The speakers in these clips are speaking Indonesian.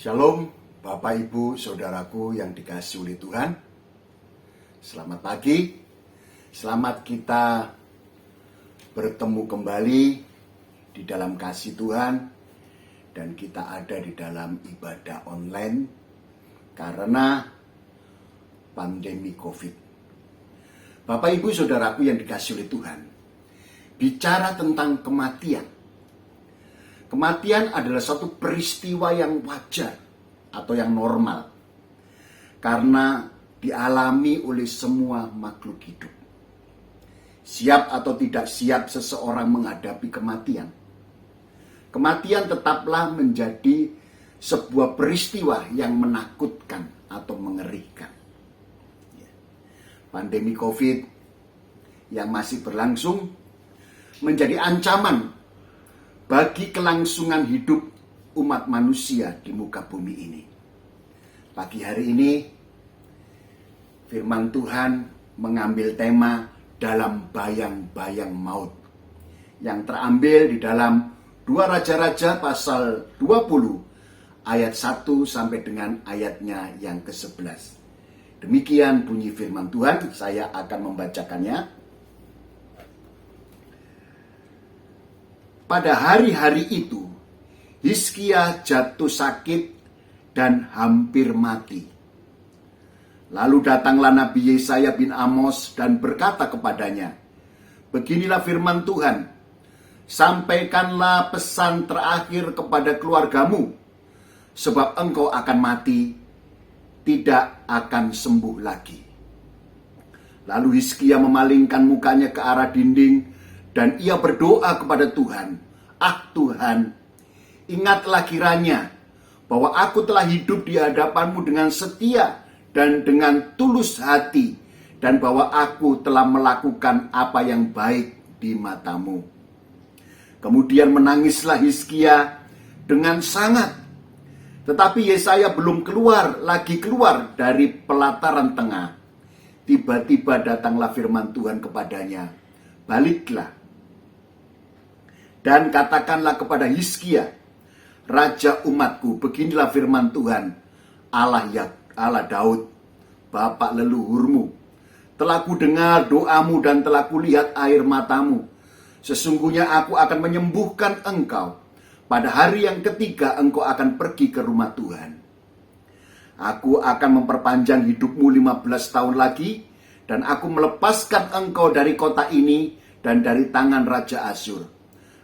Shalom Bapak Ibu Saudaraku yang dikasihi oleh Tuhan. Selamat pagi. Selamat kita bertemu kembali di dalam kasih Tuhan. Dan kita ada di dalam ibadah online karena pandemi COVID. Bapak Ibu Saudaraku yang dikasihi oleh Tuhan. Bicara tentang kematian. Kematian adalah satu peristiwa yang wajar atau yang normal karena dialami oleh semua makhluk hidup. Siap atau tidak siap seseorang menghadapi kematian. Kematian tetaplah menjadi sebuah peristiwa yang menakutkan atau mengerikan. Pandemi COVID yang masih berlangsung menjadi ancaman bagi kelangsungan hidup umat manusia di muka bumi ini. Pagi hari ini, firman Tuhan mengambil tema dalam bayang-bayang maut, yang terambil di dalam 2 Raja-Raja pasal 20 ayat 1 sampai dengan ayatnya yang ke-11. Demikian bunyi firman Tuhan, saya akan membacakannya. Pada hari-hari itu, Hizkia jatuh sakit dan hampir mati. Lalu datanglah Nabi Yesaya bin Amos dan berkata kepadanya, "Beginilah firman Tuhan, sampaikanlah pesan terakhir kepada keluargamu, sebab engkau akan mati, tidak akan sembuh lagi." Lalu Hizkia memalingkan mukanya ke arah dinding, dan ia berdoa kepada Tuhan, "Ah Tuhan, ingatlah kiranya bahwa aku telah hidup di hadapanmu dengan setia dan dengan tulus hati, dan bahwa aku telah melakukan apa yang baik di matamu." Kemudian menangislah Hizkia dengan sangat. Tetapi Yesaya belum keluar dari pelataran tengah. Tiba-tiba datanglah firman Tuhan kepadanya, "Baliklah dan katakanlah kepada Hizkia, raja umatku, beginilah firman Tuhan, Allah Daud, bapak leluhurmu. Telah ku dengar doamu dan telah ku lihat air matamu. Sesungguhnya aku akan menyembuhkan engkau. Pada hari yang ketiga engkau akan pergi ke rumah Tuhan. Aku akan memperpanjang hidupmu 15 tahun lagi, dan aku melepaskan engkau dari kota ini dan dari tangan Raja Asyur.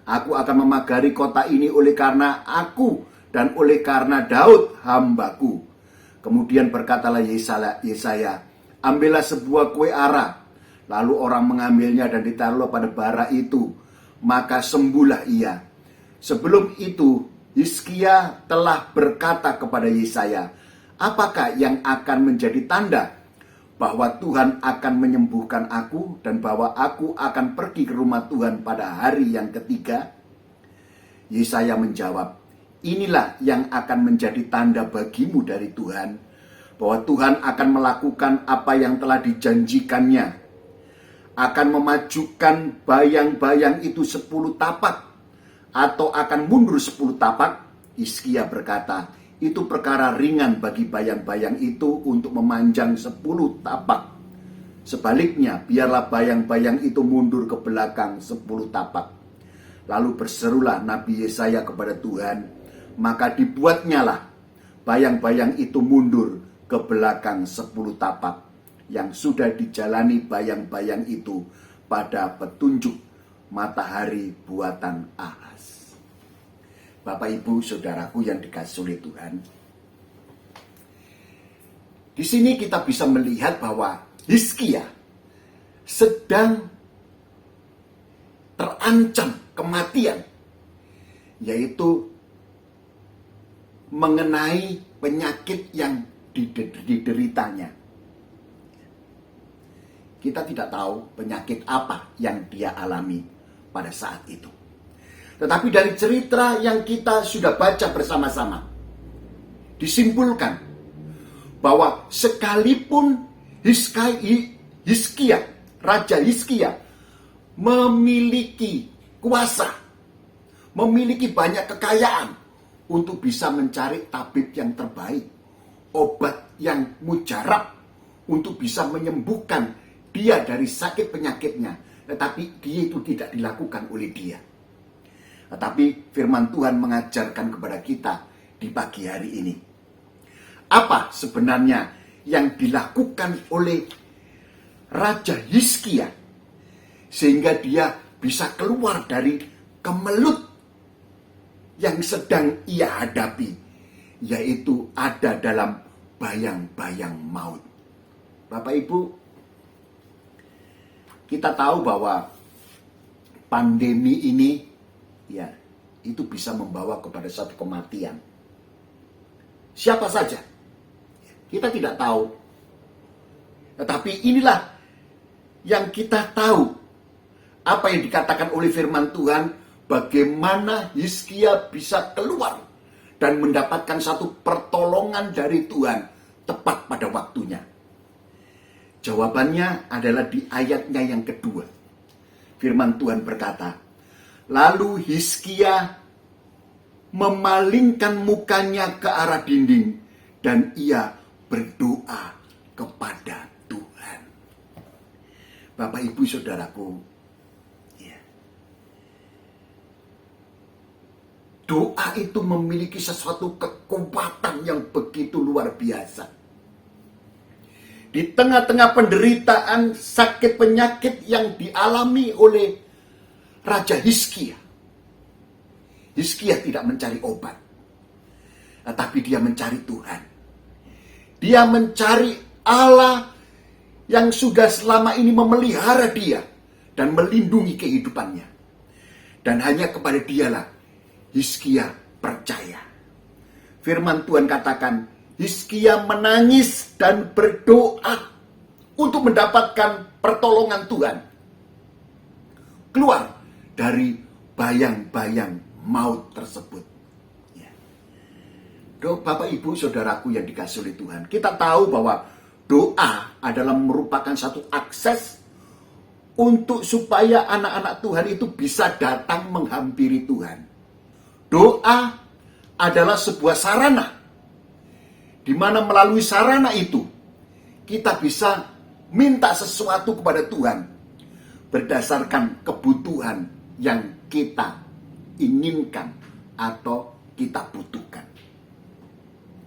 Aku akan memagari kota ini oleh karena aku dan oleh karena Daud hambaku." Kemudian berkatalah Yesaya, "Ambillah sebuah kue ara." Lalu orang mengambilnya dan ditaruhlah pada bara itu, maka sembuhlah ia. Sebelum itu Hizkia telah berkata kepada Yesaya, "Apakah yang akan menjadi tanda bahwa Tuhan akan menyembuhkan aku dan bahwa aku akan pergi ke rumah Tuhan pada hari yang ketiga?" Yesaya menjawab, "Inilah yang akan menjadi tanda bagimu dari Tuhan, bahwa Tuhan akan melakukan apa yang telah dijanjikannya. Akan memajukan bayang-bayang itu 10 tapak, atau akan mundur 10 tapak." Hizkia berkata, "Itu perkara ringan bagi bayang-bayang itu untuk memanjang 10 tapak. Sebaliknya, biarlah bayang-bayang itu mundur ke belakang 10 tapak." Lalu berserulah Nabi Yesaya kepada Tuhan, maka dibuatnyalah bayang-bayang itu mundur ke belakang 10 tapak, yang sudah dijalani bayang-bayang itu pada petunjuk matahari buatan Ahaz. Bapak Ibu Saudaraku yang dikasihi oleh Tuhan, di sini kita bisa melihat bahwa Hizkia sedang terancam kematian, yaitu mengenai penyakit yang dideritanya. Kita tidak tahu penyakit apa yang dia alami pada saat itu. Tetapi dari cerita yang kita sudah baca bersama-sama, disimpulkan bahwa sekalipun Hizkia, Raja Hizkia, memiliki kuasa, memiliki banyak kekayaan untuk bisa mencari tabib yang terbaik, obat yang mujarab untuk bisa menyembuhkan dia dari sakit penyakitnya. Tetapi dia itu tidak dilakukan oleh dia. Tetapi firman Tuhan mengajarkan kepada kita di pagi hari ini, apa sebenarnya yang dilakukan oleh Raja Hizkia sehingga dia bisa keluar dari kemelut yang sedang ia hadapi, yaitu ada dalam bayang-bayang maut. Bapak Ibu, kita tahu bahwa pandemi ini ya itu bisa membawa kepada satu kematian. Siapa saja kita tidak tahu. Tetapi inilah yang kita tahu. Apa yang dikatakan oleh firman Tuhan, bagaimana Hizkia bisa keluar dan mendapatkan satu pertolongan dari Tuhan tepat pada waktunya. Jawabannya adalah di ayatnya yang kedua. Firman Tuhan berkata, lalu Hizkia memalingkan mukanya ke arah dinding dan ia berdoa kepada Tuhan. Bapak, Ibu, Saudaraku, doa itu memiliki sesuatu kekuatan yang begitu luar biasa. Di tengah-tengah penderitaan sakit penyakit yang dialami oleh Raja Hizkia, Hizkia tidak mencari obat, tetapi dia mencari Tuhan. Dia mencari Allah yang sudah selama ini memelihara dia dan melindungi kehidupannya. Dan hanya kepada dialah Hizkia percaya. Firman Tuhan katakan, Hizkia menangis dan berdoa untuk mendapatkan pertolongan Tuhan. Keluar dari bayang-bayang maut tersebut. Ya. Bapak, Ibu, Saudaraku yang dikasihi oleh Tuhan, kita tahu bahwa doa adalah merupakan satu akses untuk supaya anak-anak Tuhan itu bisa datang menghampiri Tuhan. Doa adalah sebuah sarana, di mana melalui sarana itu kita bisa minta sesuatu kepada Tuhan berdasarkan kebutuhan yang kita inginkan atau kita butuhkan.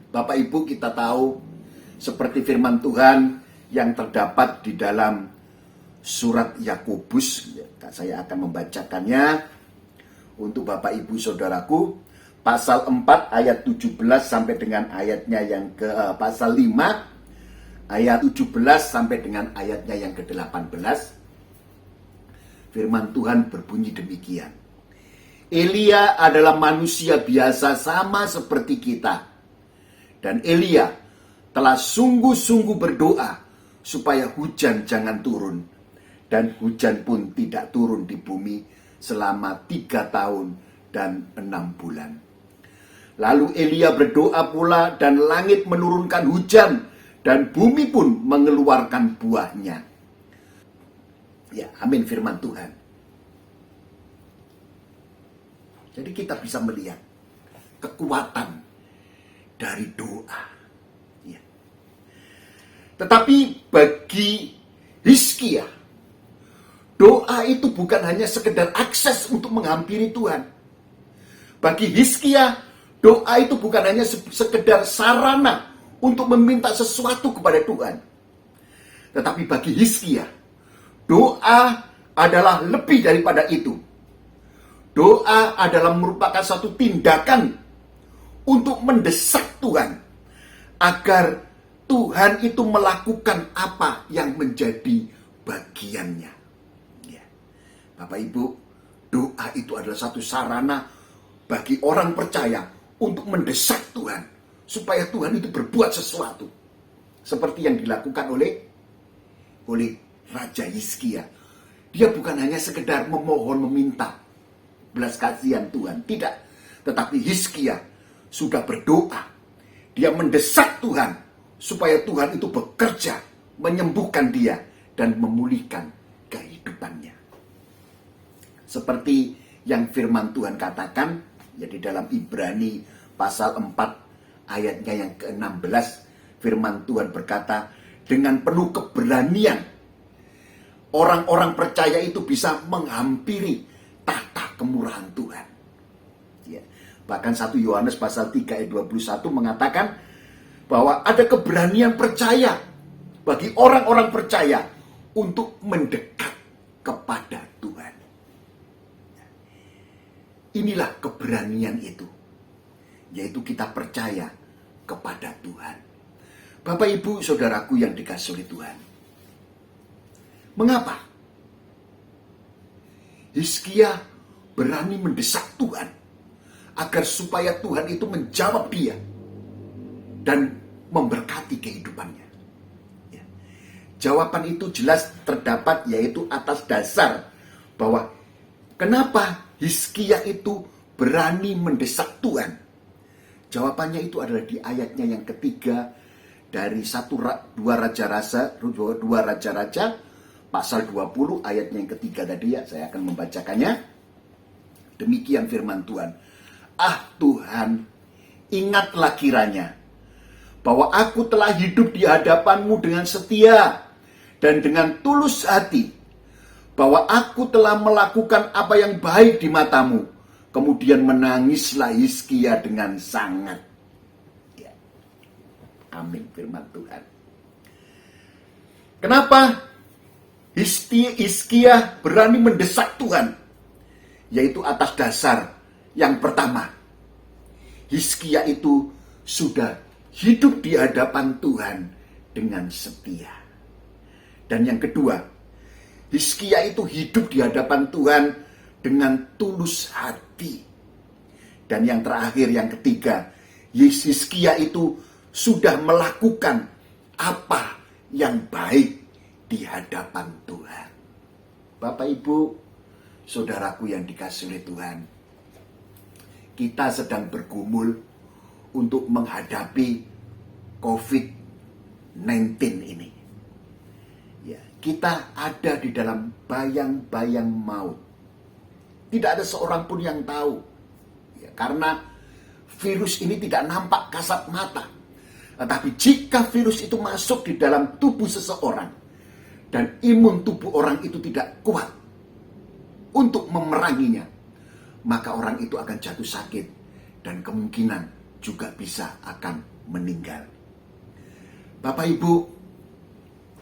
Bapak Ibu, kita tahu seperti firman Tuhan yang terdapat di dalam surat Yakobus. Saya akan membacakannya untuk Bapak Ibu Saudaraku, pasal 4 ayat 17 sampai dengan ayatnya yang ke pasal 5 ayat 17 sampai dengan ayatnya yang ke-18. Firman Tuhan berbunyi demikian. Elia adalah manusia biasa sama seperti kita. Dan Elia telah sungguh-sungguh berdoa supaya hujan jangan turun. Dan hujan pun tidak turun di bumi selama 3 tahun dan 6 bulan. Lalu Elia berdoa pula dan langit menurunkan hujan dan bumi pun mengeluarkan buahnya. Ya, amin firman Tuhan. Jadi kita bisa melihat kekuatan dari doa. Ya. Tetapi bagi Hizkia, doa itu bukan hanya sekedar akses untuk menghampiri Tuhan. Bagi Hizkia, doa itu bukan hanya sekedar sarana untuk meminta sesuatu kepada Tuhan. Tetapi bagi Hizkia, doa adalah lebih daripada itu. Doa adalah merupakan satu tindakan untuk mendesak Tuhan agar Tuhan itu melakukan apa yang menjadi bagiannya. Bapak Ibu, doa itu adalah satu sarana bagi orang percaya untuk mendesak Tuhan supaya Tuhan itu berbuat sesuatu seperti yang dilakukan oleh Raja Hizkia. Dia bukan hanya sekedar memohon meminta belas kasihan Tuhan, tidak, tetapi Hizkia sudah berdoa. Dia mendesak Tuhan supaya Tuhan itu bekerja menyembuhkan dia dan memulihkan kehidupannya. Seperti yang firman Tuhan katakan, ya di dalam Ibrani pasal 4 ayatnya yang ke-16, firman Tuhan berkata, dengan penuh keberanian orang-orang percaya itu bisa menghampiri tahta kemurahan Tuhan. Ya. Bahkan 1 Yohanes pasal 3 ayat 21 mengatakan bahwa ada keberanian percaya bagi orang-orang percaya untuk mendekat kepada Tuhan. Inilah keberanian itu, yaitu kita percaya kepada Tuhan. Bapak, Ibu, saudaraku yang dikasihi oleh Tuhan, mengapa Hizkia berani mendesak Tuhan agar supaya Tuhan itu menjawab dia dan memberkati kehidupannya? Ya. Jawaban itu jelas terdapat, yaitu atas dasar bahwa kenapa Hizkia itu berani mendesak Tuhan. Jawabannya itu adalah di ayatnya yang ketiga dari 2 Raja-Raja pasal 20 ayatnya yang ketiga tadi, ya, saya akan membacakannya. Demikian firman Tuhan. Ah Tuhan, ingatlah kiranya bahwa aku telah hidup di hadapanmu dengan setia dan dengan tulus hati, bahwa aku telah melakukan apa yang baik di matamu. Kemudian menangislah Hizkia dengan sangat. Ya. Amin, firman Tuhan. Kenapa Hizkia berani mendesak Tuhan? Yaitu atas dasar yang pertama, Hizkia itu sudah hidup di hadapan Tuhan dengan setia. Dan yang kedua, Hizkia itu hidup di hadapan Tuhan dengan tulus hati. Dan yang terakhir, yang ketiga, Hizkia itu sudah melakukan apa yang baik di hadapan Tuhan. Bapak, Ibu, saudaraku yang dikasihi oleh Tuhan, kita sedang bergumul untuk menghadapi COVID-19 ini. Ya, kita ada di dalam bayang-bayang maut. Tidak ada seorang pun yang tahu. Ya, karena virus ini tidak nampak kasat mata. Tetapi jika virus itu masuk di dalam tubuh seseorang dan imun tubuh orang itu tidak kuat untuk memeranginya, maka orang itu akan jatuh sakit dan kemungkinan juga bisa akan meninggal. Bapak, Ibu,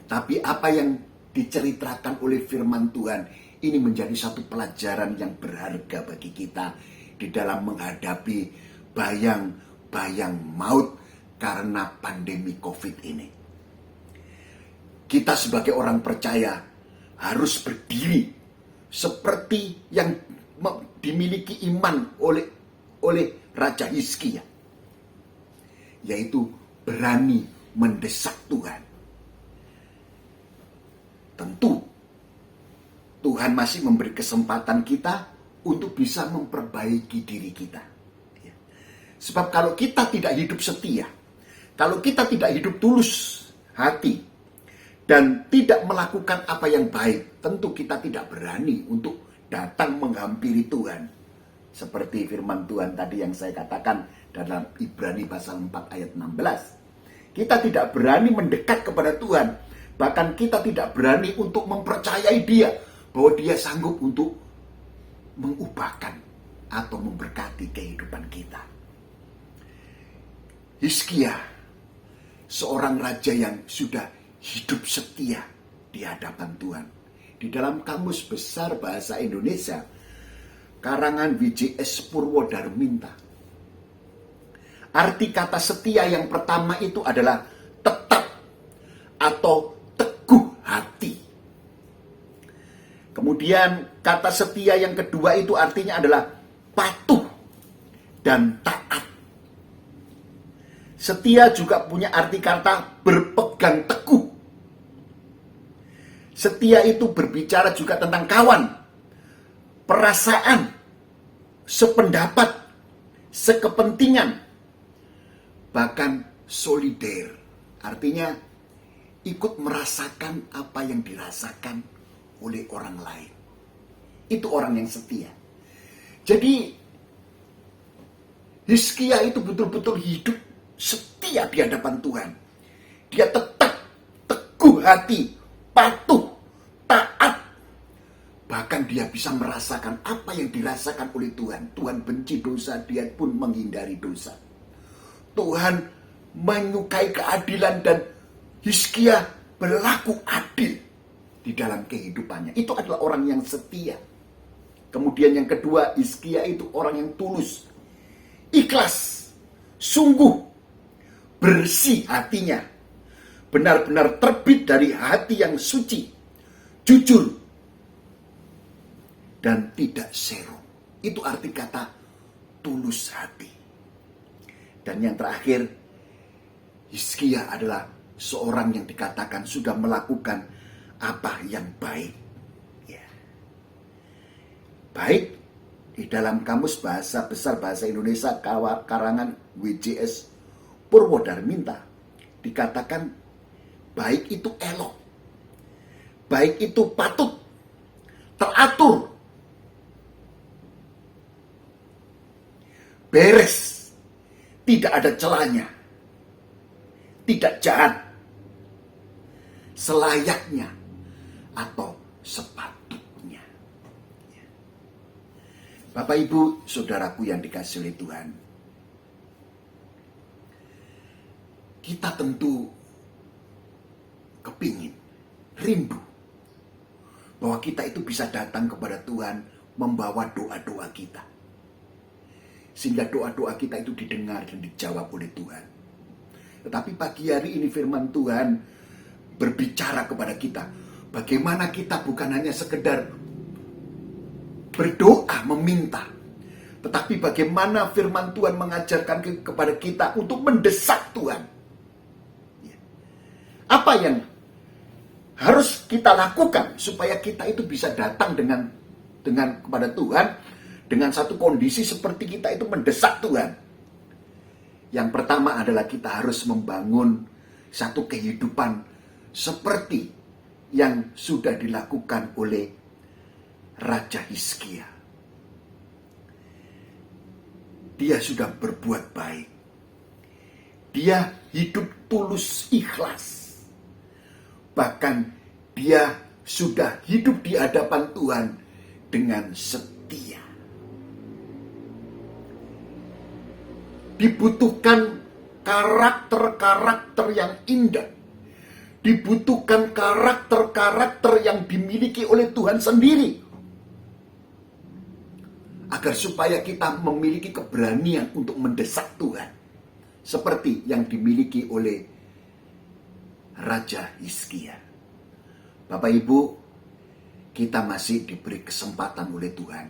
tapi apa yang diceritakan oleh firman Tuhan ini menjadi satu pelajaran yang berharga bagi kita di dalam menghadapi bayang-bayang maut karena pandemi COVID ini. Kita sebagai orang percaya harus berdiri seperti yang dimiliki iman oleh Raja Hizkia, yaitu berani mendesak Tuhan. Tentu Tuhan masih memberi kesempatan kita untuk bisa memperbaiki diri kita. Sebab kalau kita tidak hidup setia, kalau kita tidak hidup tulus hati, dan tidak melakukan apa yang baik, tentu kita tidak berani untuk datang menghampiri Tuhan. Seperti firman Tuhan tadi yang saya katakan dalam Ibrani pasal 4 ayat 16. Kita tidak berani mendekat kepada Tuhan. Bahkan kita tidak berani untuk mempercayai Dia bahwa Dia sanggup untuk mengubahkan atau memberkati kehidupan kita. Hizkia, seorang raja yang sudah hidup setia di hadapan Tuhan. Di dalam Kamus Besar Bahasa Indonesia, karangan WJS Purwodarminta, arti kata setia yang pertama itu adalah tetap atau teguh hati. Kemudian kata setia yang kedua itu artinya adalah patuh dan taat. Setia juga punya arti kata berpegang teguh. Setia itu berbicara juga tentang kawan, perasaan, sependapat, sekepentingan, bahkan solider. Artinya ikut merasakan apa yang dirasakan oleh orang lain. Itu orang yang setia. Jadi Hizkia itu betul-betul hidup setia di hadapan Tuhan. Dia tetap teguh hati, patuh, taat. Bahkan dia bisa merasakan apa yang dirasakan oleh Tuhan. Tuhan benci dosa, dia pun menghindari dosa. Tuhan menyukai keadilan dan Hizkia berlaku adil di dalam kehidupannya. Itu adalah orang yang setia. Kemudian yang kedua, Hizkia itu orang yang tulus, ikhlas, sungguh, bersih hatinya. Benar-benar terbit dari hati yang suci, jujur, dan tidak serong. Itu arti kata tulus hati. Dan yang terakhir, Hizkia adalah seorang yang dikatakan sudah melakukan apa yang baik. Ya. Baik di dalam Kamus Bahasa Besar Bahasa Indonesia karangan WJS Purwodarminta dikatakan baik itu elok, baik itu patut, teratur, beres, tidak ada celahnya, tidak jahat, selayaknya atau sepatutnya. Bapak Ibu Saudaraku yang dikasihi oleh Tuhan, kita tentu kepingin, rindu bahwa kita itu bisa datang kepada Tuhan membawa doa-doa kita, sehingga doa-doa kita itu didengar dan dijawab oleh Tuhan. Tetapi pagi hari ini firman Tuhan berbicara kepada kita, bagaimana kita bukan hanya sekedar berdoa meminta, tetapi bagaimana firman Tuhan mengajarkan kepada kita untuk mendesak Tuhan. Apa yang harus kita lakukan supaya kita itu bisa datang dengan kepada Tuhan dengan satu kondisi seperti kita itu mendesak Tuhan. Yang pertama adalah kita harus membangun satu kehidupan seperti yang sudah dilakukan oleh Raja Hizkia. Dia sudah berbuat baik. Dia hidup tulus ikhlas. Bahkan dia sudah hidup di hadapan Tuhan dengan setia. Dibutuhkan karakter-karakter yang indah. Dibutuhkan karakter-karakter yang dimiliki oleh Tuhan sendiri. Agar supaya kita memiliki keberanian untuk mendesak Tuhan. Seperti yang dimiliki oleh Raja Hizkia. Bapak Ibu, kita masih diberi kesempatan oleh Tuhan.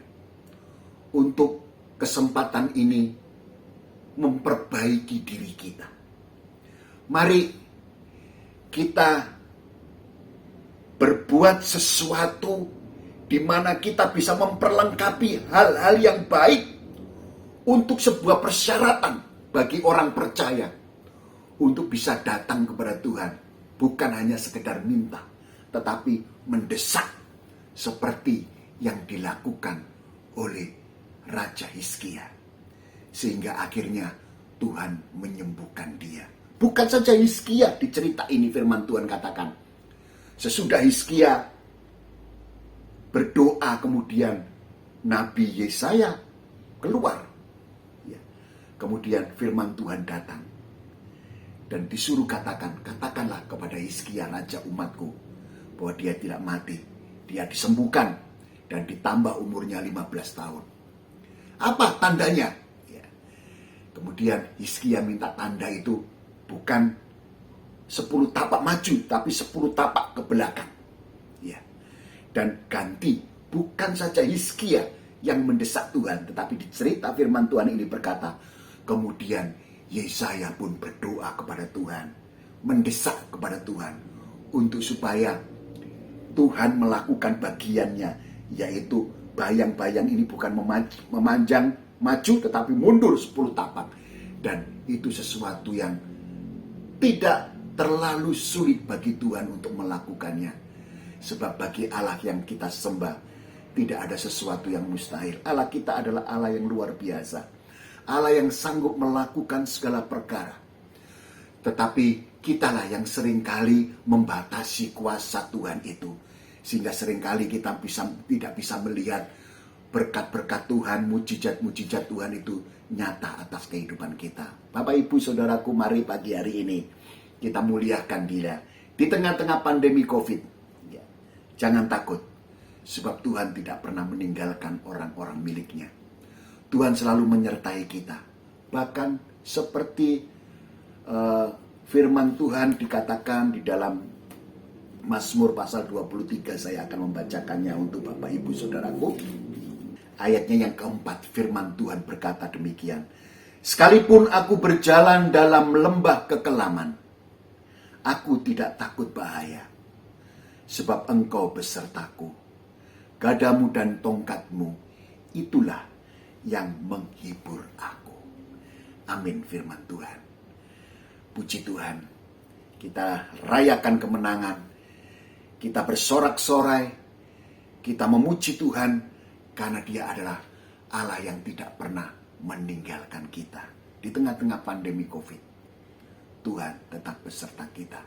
Untuk kesempatan ini memperbaiki diri kita. Mari kita berbuat sesuatu di mana kita bisa memperlengkapi hal-hal yang baik untuk sebuah persyaratan bagi orang percaya untuk bisa datang kepada Tuhan, bukan hanya sekedar minta, tetapi mendesak seperti yang dilakukan oleh Raja Hizkia, sehingga akhirnya Tuhan menyembuhkan dia. Bukan saja Hizkia, di cerita ini firman Tuhan katakan, sesudah Hizkia berdoa, kemudian Nabi Yesaya keluar. Ya. Kemudian firman Tuhan datang dan disuruh katakanlah kepada Hizkia, raja umatku, bahwa dia tidak mati, dia disembuhkan dan ditambah umurnya 15 tahun. Apa tandanya? Ya. Kemudian Hizkia minta tanda itu bukan 10 tapak maju, tapi 10 tapak ke belakang. Ya. Dan ganti, bukan saja Hizkia yang mendesak Tuhan, tetapi di cerita firman Tuhan ini berkata, kemudian Yesaya pun berdoa kepada Tuhan, mendesak kepada Tuhan, untuk supaya Tuhan melakukan bagiannya, yaitu bayang-bayang ini bukan memanjang maju, tetapi mundur 10 tapak. Dan itu sesuatu yang tidak terlalu sulit bagi Tuhan untuk melakukannya. Sebab bagi Allah yang kita sembah, tidak ada sesuatu yang mustahil. Allah kita adalah Allah yang luar biasa. Allah yang sanggup melakukan segala perkara. Tetapi kitalah yang seringkali membatasi kuasa Tuhan itu. Sehingga seringkali kita tidak bisa melihat berkat-berkat Tuhan, mujizat-mujizat Tuhan itu nyata atas kehidupan kita. Bapak, Ibu, Saudaraku, mari pagi hari ini kita muliakan Dia. Di tengah-tengah pandemi COVID, ya, jangan takut. Sebab Tuhan tidak pernah meninggalkan orang-orang miliknya. Tuhan selalu menyertai kita. Bahkan seperti firman Tuhan dikatakan di dalam Mazmur pasal 23, saya akan membacakannya untuk Bapak, Ibu, Saudaraku. Ayatnya yang keempat, firman Tuhan berkata demikian. Sekalipun aku berjalan dalam lembah kekelaman, aku tidak takut bahaya. Sebab Engkau besertaku. Gadamu dan tongkatmu, itulah yang menghibur aku. Amin, firman Tuhan. Puji Tuhan, kita rayakan kemenangan, kita bersorak-sorai, kita memuji Tuhan, karena Dia adalah Allah yang tidak pernah meninggalkan kita. Di tengah-tengah pandemi COVID, Tuhan tetap beserta kita.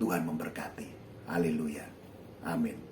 Tuhan memberkati. Haleluya. Amin.